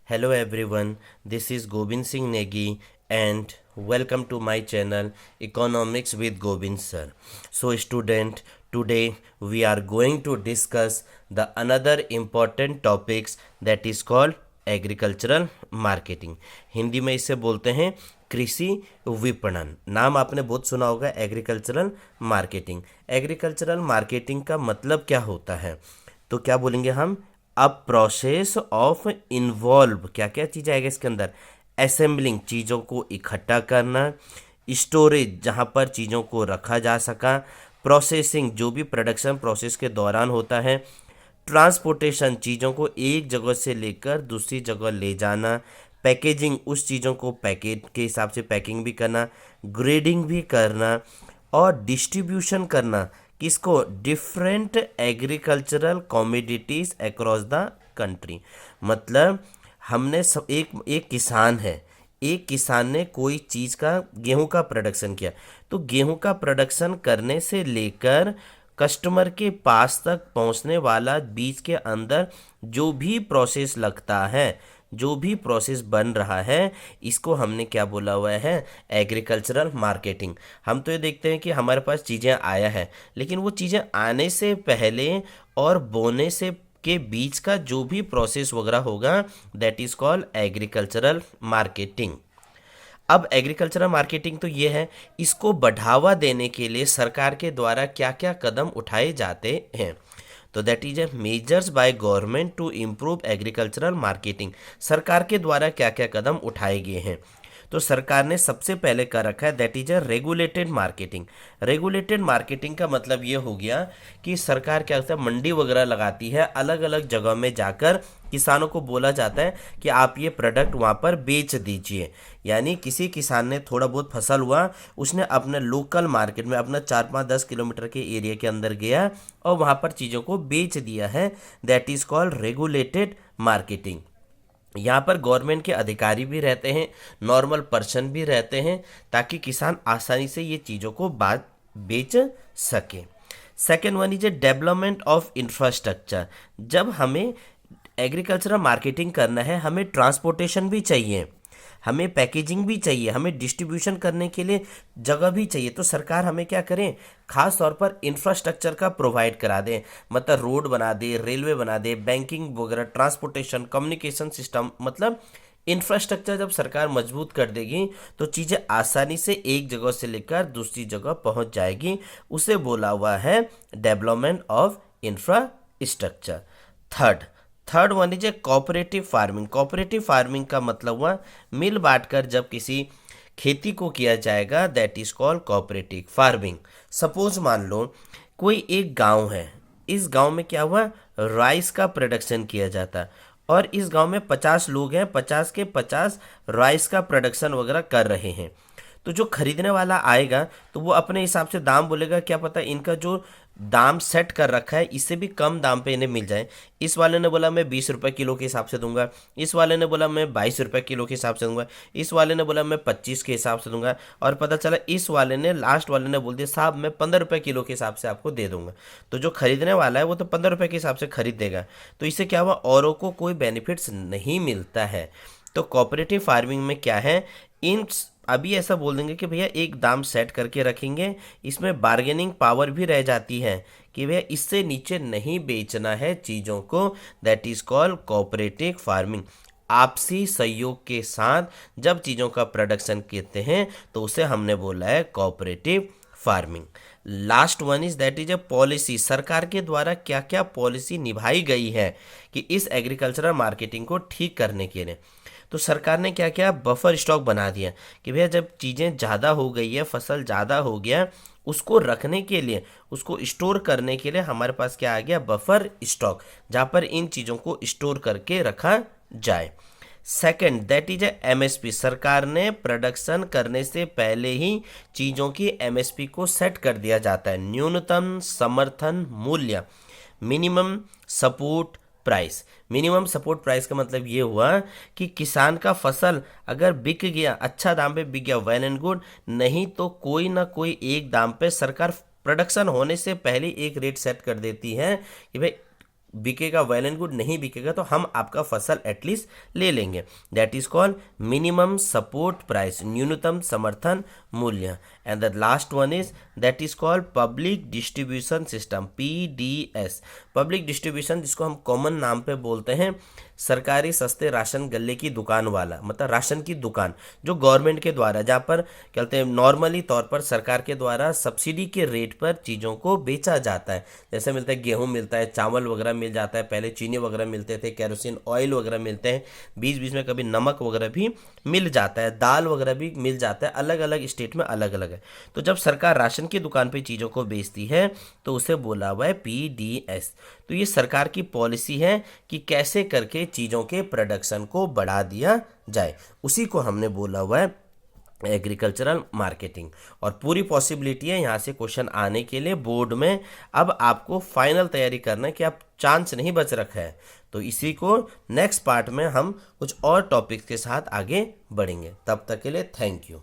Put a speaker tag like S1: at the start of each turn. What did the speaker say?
S1: Hello everyone, this is Gobind Singh Negi and welcome to my channel Economics with Gobind sir. So student, today we are going to discuss the another important topics that is called agricultural marketing. Hindi में इसे बोलते हैं कृषि विपणन। नाम आपने बहुत सुना होगा एग्रीकल्चरल मार्केटिंग। एग्रीकल्चरल मार्केटिंग का मतलब क्या होता है? तो क्या बोलेंगे हम? अ प्रोसेस ऑफ इन्वॉल्व, क्या क्या चीज़ आएगा इसके अंदर? असेंबलिंग, चीज़ों को इकट्ठा करना, स्टोरेज, जहाँ पर चीज़ों को रखा जा सका, प्रोसेसिंग, जो भी प्रोडक्शन प्रोसेस के दौरान होता है, ट्रांसपोर्टेशन, चीज़ों को एक जगह से लेकर दूसरी जगह ले जाना, पैकेजिंग, उस चीज़ों को पैकेट के हिसाब से पैकिंग भी करना, ग्रेडिंग भी करना, और डिस्ट्रीब्यूशन करना, किसको? Different agricultural commodities across the country. मतलब हमने सब एक एक किसान है, एक किसान ने कोई चीज़ का गेहूं का प्रोडक्शन किया, तो गेहूं का प्रोडक्शन करने से लेकर कस्टमर के पास तक पहुंचने वाला बीच के अंदर जो भी प्रोसेस लगता है, जो भी प्रोसेस बन रहा है, इसको हमने क्या बोला हुआ है? Agricultural marketing. हम तो ये देखते हैं कि हमारे पास चीज़ें आया है, लेकिन वो चीज़ें आने से पहले और बोने से के बीच का जो भी प्रोसेस वगैरह होगा, that is called agricultural marketing. अब एग्रीकल्चरल मार्केटिंग तो ये है, इसको बढ़ावा देने के लिए सरकार के द्वारा क्या क्या कदम उठाए जाते हैं। तो that is a measures by government to improve agricultural marketing. सरकार के द्वारा क्या क्या कदम उठाए गए हैं? तो सरकार ने सबसे पहले कर रखा है that is a regulated marketing. Regulated marketing का मतलब ये हो गया कि सरकार क्या करता है, मंडी वगैरह लगाती है, अलग अलग जगह में जाकर किसानों को बोला जाता है कि आप ये प्रोडक्ट वहाँ पर बेच दीजिए। यानी किसी किसान ने थोड़ा बहुत फसल हुआ, उसने अपने लोकल मार्केट में अपना 4-5-10 किलोमीटर के एरिया के अंदर गया और वहाँ पर चीज़ों को बेच दिया है। That is called regulated marketing. यहाँ पर गवर्नमेंट के अधिकारी भी रहते हैं, नॉर्मल पर्सन भी रहते हैं, ताकि किसान आसानी से ये चीज़ों को बेच सके। Second one is a development of infrastructure. जब हमें एग्रीकल्चरल मार्केटिंग करना है, हमें ट्रांसपोर्टेशन भी चाहिए, हमें पैकेजिंग भी चाहिए, हमें डिस्ट्रीब्यूशन करने के लिए जगह भी चाहिए। तो सरकार हमें क्या करें, खास तौर पर इंफ्रास्ट्रक्चर का प्रोवाइड करा दें। मतलब रोड बना दे, रेलवे बना दे, बैंकिंग वगैरह, ट्रांसपोर्टेशन, कम्युनिकेशन सिस्टम। मतलब इंफ्रास्ट्रक्चर जब सरकार मजबूत कर देगी तो चीज़ें आसानी से एक जगह से लेकर दूसरी जगह पहुंच जाएगी। उसे बोला हुआ है development of infrastructure. Third one is a cooperative farming. Cooperative farming का मतलब हुआ मिल बांटकर जब किसी खेती को किया जाएगा, that is called cooperative farming. Suppose मान लो कोई एक गांव है, इस गांव में क्या हुआ, राइस का प्रोडक्शन किया जाता है, और इस गांव में 50 लोग हैं, 50 के 50 राइस का प्रोडक्शन वगैरह कर रहे हैं। तो जो खरीदने वाला आएगा तो वो अपने हिसाब से दाम बोलेगा, क्या पता इनका जो दाम सेट कर रखा है इससे भी कम दाम पे इन्हें मिल जाए। इस वाले ने बोला मैं 20 रुपये किलो के हिसाब से दूंगा, इस वाले ने बोला मैं 22 रुपये किलो के हिसाब से दूंगा, इस वाले ने बोला मैं 25 के हिसाब से दूंगा, और पता चला इस वाले ने, लास्ट वाले ने बोल दिया साहब मैं 15 रुपये किलो के हिसाब से आपको दे दूंगा। तो जो खरीदने वाला है वो तो 15 रुपये के हिसाब से खरीद देगा। तो इससे क्या हुआ, औरों को कोई बेनिफिट्स नहीं मिलता है। तो कोऑपरेटिव फार्मिंग में क्या है, इन अभी ऐसा बोल देंगे कि भैया एक दाम सेट करके रखेंगे, इसमें बार्गेनिंग पावर भी रह जाती है कि भैया इससे नीचे नहीं बेचना है चीज़ों को। That is called cooperative farming. आपसी सहयोग के साथ जब चीज़ों का प्रोडक्शन करते हैं तो उसे हमने बोला है cooperative farming. Last one is that is A policy. सरकार के द्वारा क्या क्या पॉलिसी निभाई गई है कि इस एग्रीकल्चरल मार्केटिंग को ठीक करने के लिए। तो सरकार ने क्या किया, बफर स्टॉक बना दिया कि भैया जब चीज़ें ज़्यादा हो गई है, फसल ज़्यादा हो गया, उसको रखने के लिए, उसको स्टोर करने के लिए हमारे पास क्या आ गया, बफर स्टॉक, जहाँ पर इन चीज़ों को स्टोर करके रखा जाए। Second that is A MSP. सरकार ने प्रोडक्शन करने से पहले ही चीज़ों की एमएसपी को सेट कर दिया जाता है। न्यूनतम समर्थन मूल्य, minimum support price. Minimum support price का मतलब ये हुआ कि किसान का फसल अगर बिक गया, अच्छा दाम पे बिक गया, वेल एंड गुड, नहीं तो कोई ना कोई एक दाम पे सरकार प्रोडक्शन होने से पहले एक रेट सेट कर देती है कि भाई बिकेगा वेल एंड गुड, नहीं बिकेगा तो हम आपका फसल एटलीस्ट ले लेंगे। That is called minimum support price, न्यूनतम समर्थन मूल्य। And the last one is that is called public distribution system, PDS। Public distribution, जिसको हम कॉमन नाम पे बोलते हैं सरकारी सस्ते राशन गल्ले की दुकान वाला, मतलब राशन की दुकान जो गवर्नमेंट के द्वारा, जहाँ पर क्या कहते हैं नॉर्मली तौर पर सरकार के द्वारा सब्सिडी के रेट पर चीज़ों को बेचा जाता है। जैसे मिलता है गेहूं मिलता है, चावल वगैरह मिल जाता है, पहले चीनी वगैरह मिलते थे, केरोसिन ऑयल वगैरह मिलते हैं, बीच बीच में कभी नमक वगैरह भी मिल जाता है, दाल वगैरह भी मिल जाता है, अलग अलग स्टेट में अलग अलग है। तो जब सरकार राशन की दुकान पे चीज़ों को बेचती है तो उसे बोला हुआ है PDS। तो ये सरकार की पॉलिसी है कि कैसे करके चीज़ों के प्रोडक्शन को बढ़ा दिया जाए, उसी को हमने बोला हुआ है एग्रीकल्चरल मार्केटिंग। और पूरी पॉसिबिलिटी है यहाँ से क्वेश्चन आने के लिए बोर्ड में। अब आपको फाइनल तैयारी करना है कि आप चांस नहीं बच रखा है। तो इसी को नेक्स्ट पार्ट में हम कुछ और टॉपिक्स के साथ आगे बढ़ेंगे। तब तक के लिए थैंक यू।